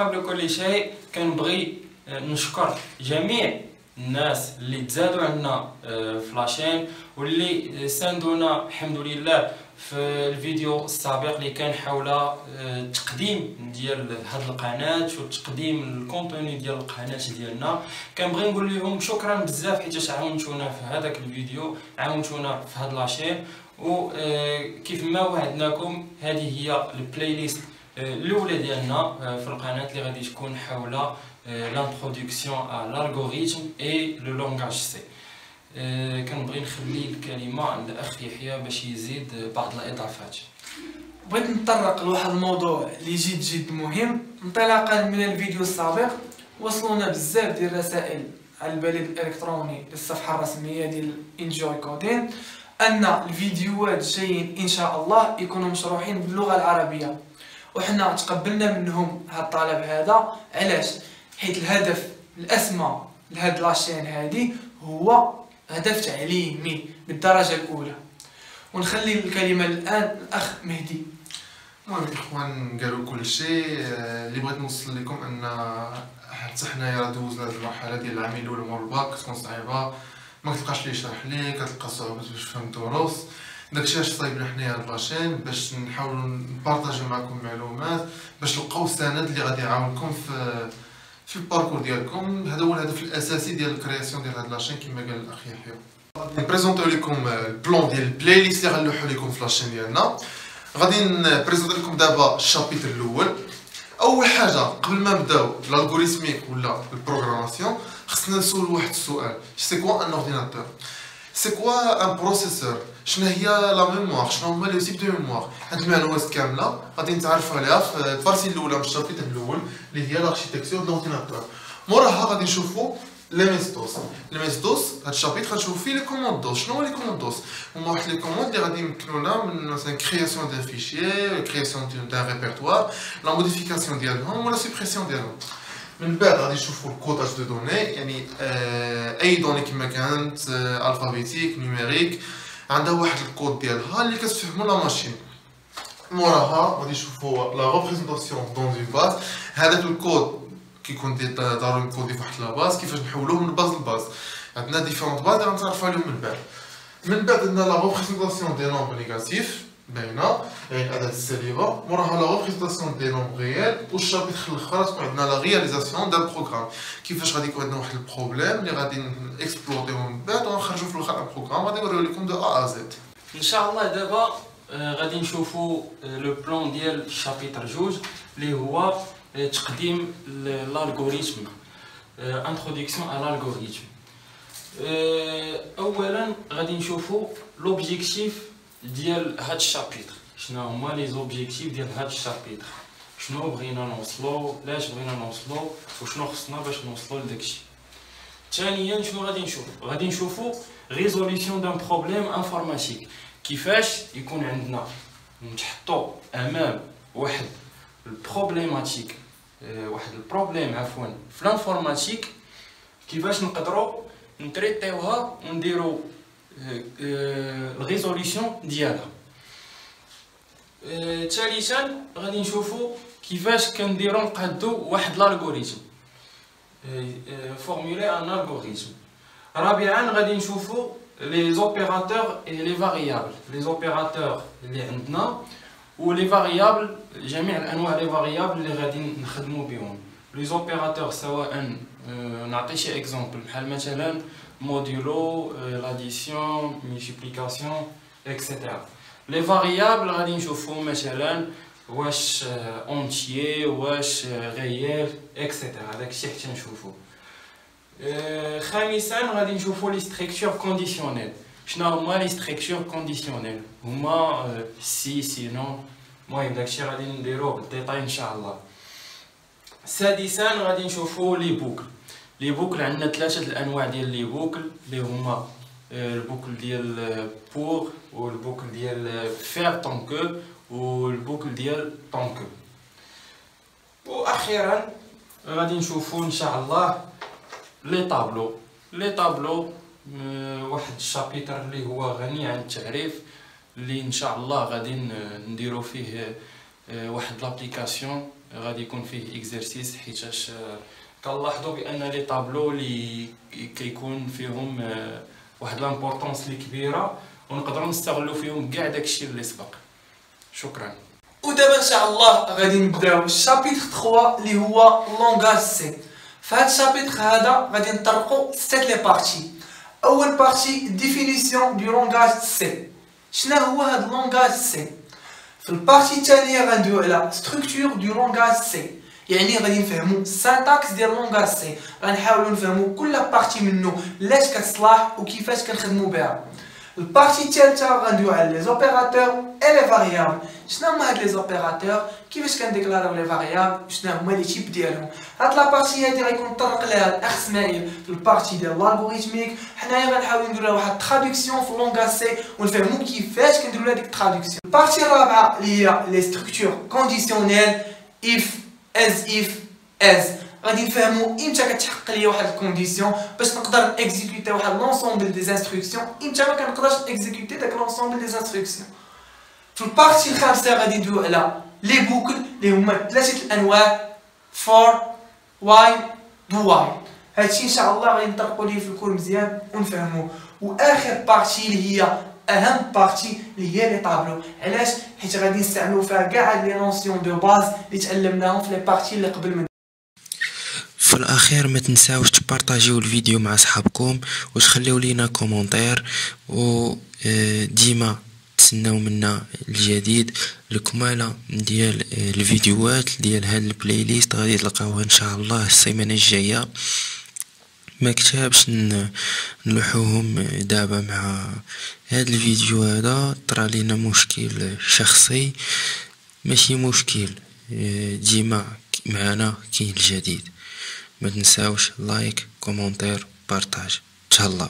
قبل كل شيء كنبغي نشكر جميع الناس اللي تزادوا عنا في لاشين واللي ساندونا الحمد لله في الفيديو السابق اللي كان حول تقديم ديال هاد القناه وتقديم الكونتوني ديال القناه ديالنا. كنبغي نقول لهم شكرا بزاف حيت عاونتونا في هذاك الفيديو، عاونتونا في هاد لاشين. وكيف ما وعدناكم هذه هي البلاي ليست الاولى ديالنا في القناه اللي غادي تكون حول l'introduction à l'algorithme et le langage C. كنبغي نخلي الكلمه عند الاخ يحيى باش يزيد بعض الاضافات. بغيت نتطرق لواحد الموضوع اللي جد مهم. انطلاقا من الفيديو السابق وصلونا بزاف ديال الرسائل على البريد الالكتروني للصفحه الرسميه ديال انجوي كودين ان الفيديوهات جايين ان شاء الله يكونوا مشروحين باللغه العربيه، وحنا تقبلنا منهم هذا الطلب هذا. علاش؟ حيت الهدف الاسمى لهاد لاشين هذه هو هدف تعليمي بالدرجه الاولى. ونخلي الكلمه الان الاخ مهدي. المهم الاخوان قالوا كل شيء. اللي بغيت نوصل لكم ان حتى حنايا راه دوزنا هذه المرحله ديال العام الاول مور الباك كتكون صعيبه، ما كتلقاش اللي يشرح ليك، كتلقى صعوبات باش تفهم الدروس. داكشي علاش صايبنا حنايا هاد لاشين باش نحاولوا نبارطاجيو معكم معلومات باش تلقاو سند اللي غادي يعاونكم في الباركور ديالكم. هذا هو الهدف الاساسي ديال الكرياسيون ديال هاد لاشين كما قال الاخ يحيى. غادي نبريزونطيو لكم البلان ديال البلاي ليست اللي غنلوحو لكم في لاشين ديالنا. غادي نبريزونطي لكم دابا الشابيتر الاول. اول حاجه قبل ما نبداو الالغوريثميك ولا البروغراماسيون خصنا نسول واحد السؤال: سي كوا ان اورديناتور؟ سي كوا ان بروسيسور؟ شنو هي لا ميموار؟ شنو هما لي تيب دو ميموار؟ هاد المعلومات كامله غادي نتعرفوا عليها في البارتي الاولى من الشابيتر الاول اللي هي لاركتيكتور دو لورديناتور. موراها غادي نشوفوا لي ميثودز. لي ميثودز هاد الشابيتر غنشوفوا فيه لي كوموندوز. شنو هو لي كوموندوز؟ هما واحد لي كوموند اللي غادي يمكنونا من مثلا كرياسيون دان فيشي، كرياسيون دان ريبرتوار، لا موديفيكاسيون ديالهم ولا سوبريسيون ديالهم. من بعد غادي نشوفوا الكوداج دو دوني، يعني اي دوني كما كانت الفابيتيك نيميريك عندها واحد الكود ديالها اللي كتفهموا لا ماشين. موراها غادي نشوفوا لا ريبريزونطاسيون دون اون باز. هذاك الكود كيكون ضروري نكودي فواحد لا باز، كيفاش نحولوه من باز لباز. عندنا ديفيرونت باز اللي غنتعرفوا عليهم من بعد. من بعد عندنا لا ريبريزونطاسيون دي نومبر نيجاتيف باينه، يعني الاداه السالبه. موراها لا ريبريزونطاسيون دي نومبر ريال. والشابيتر الاخر تكون عندنا لا رياليزاسيون ديال بروغرام، كيفاش غادي يكون عندنا واحد البروبليم اللي غادي نكسبلوطيو من بعد ونخرجوا في الاخر ان بروغرام غادي نوريو لكم دو ا ا زد. ان شاء الله دابا غادي نشوفوا لو بلان ديال الشابيتر جوج اللي هو تقديم الالغوريثم، انتروداكسيون على الالغوريثم. اولا غادي نشوفوا لوبجيكتيف ديال هاد الشابيتر. شنو هما لي زوبجيكتيف ديال هاد الشابيتر؟ شنو بغينا نوصلو، لاش بغينا نوصلو، وشنو خصنا باش نوصلو لداكشي. ثانيا شنو غادي نشوفو؟ غادي نشوفو ريزوليسيون دان بروبليم انفورماتيك، كيفاش يكون عندنا نتحطو امام واحد البروبليماتيك، واحد البروبليم عفوا في الانفورماتيك، كيفاش نقدروا نتريطيوها ونديروا الريزوليسيون ديالها. ثالثا غادي نشوفوا كيفاش كنديروا نقادو واحد الالغوريثم، فورمولي ان الغوريثم. رابعا غادي نشوفوا لي زوبيراتور اي لي فاريابل، لي زوبيراتور اللي عندنا ولي فاريابل، جميع الانواع لي فاريابل اللي غادي نخدموا بهم. لي زوبيراتور سواء نعطي شي اكزومبل بحال مثلا موديلو، لاديسيون، مولتيبليكاسيون اكسيتيرا. لي فاريابل غادي نشوفوا مثلا واش اونتيي، واش غيال اكسيتيرا، داكشي حتى نشوفوا. خامسا غادي نشوفوا لي ستركتور كونديسيونيل. شنو هما لي ستركتور كونديسيونيل؟ هما سي سينون. المهم داكشي غادي نديروه بالديتاي ان شاء الله. سادسا غادي نشوفوا لي بوكل. لي بوكل عندنا ثلاثه الانواع ديال لي بوكل اللي هما البوكل ديال بور، والبوكل ديال فير طونكو، والبوكل ديال طونكو. واخيرا غادي نشوفوا ان شاء الله لي طابلو. لي طابلو واحد الشابيتر اللي هو غني عن التعريف، اللي ان شاء الله غادي نديرو فيه واحد لابليكاسيون غادي يكون فيه اكزرسيس، حيتاش كنلاحظوا بان لي طابلو اللي كيكون فيهم واحد لامبورطونس اللي كبيره ونقدروا نستغلوا فيهم كاع داكشي اللي سبق. شكرا. ودابا ان شاء الله غادي نبداو الشابيتر 3 اللي هو لونغاج سي. فهاد الشابيتر هذا غادي نطرقوا 6 لي بارتي. اول بارتي ديفينيسيون دو لونغاج سي. شنو هو هاد لونغاج سي؟ في البارتي الثانيه غندويو على ستركتور دو لونغاج سي، يعني غادي نفهموا السانتاكس ديال لونغاج سي، غنحاولوا نفهموا كل بارتي منه لاش كتصلاح وكيفاش كنخدموا بها. البارتي الثالثه غندويو على لي زوبيراتور اي لي فاريابل. شنو هما هاد لي زوبيراتور، كيفاش كنديكلاراو لي فاريابل، شنو هما لي تيب ديالهم. هاد لابارتي هادي غيكون مطرق لها الاخ اسماعيل في البارتي ديال الالغوريثميك. حنايا غنحاولوا نديروا لها واحد تراديكسيون في لونغاج سي ونفهموا كيفاش كنديروا لها ديك التراديكسيون. البارتي الرابعه اللي هي لي ستركتور كونديسيونيل if as if as. غادي نفهموا امتى كتحقق ليا واحد الكونديسيون باش نقدر اكزيكوتي واحد لونسومبل دي انستركسيون، امتى ما كنقدرش اكزيكوتي داك لونسومبل دي انستركسيون. في البارتي الخامسه غادي ندويو على لي بوكل اللي هما ثلاثه الانواع فور وايل دو وايل. هادشي ان شاء الله غادي نطرقوا ليه في الكور مزيان ونفهموه. واخر بارتي اللي هي اهم بارتي اللي هي لي طابلو. علاش؟ حيت غادي نستعملوا فيها كاع لي نونسيون دو باز اللي تعلمناهم في لي بارتي اللي قبل من. في الاخير ما تنساوش تبارطاجيو الفيديو مع صحابكم وتخليو لينا كومونتير، و ديما تسناو منا الجديد. الكمالة ديال الفيديوهات ديال هاد البلاي ليست غادي تلقاوها ان شاء الله السيمانه الجايه. ما كتابش نلوحوهم دابا مع هاد الفيديو هذا، طرا لينا مشكل شخصي ماشي مشكل، ديما معنا كاين الجديد. ما تنساوش لايك كومونتير بارطاج. تهلاو.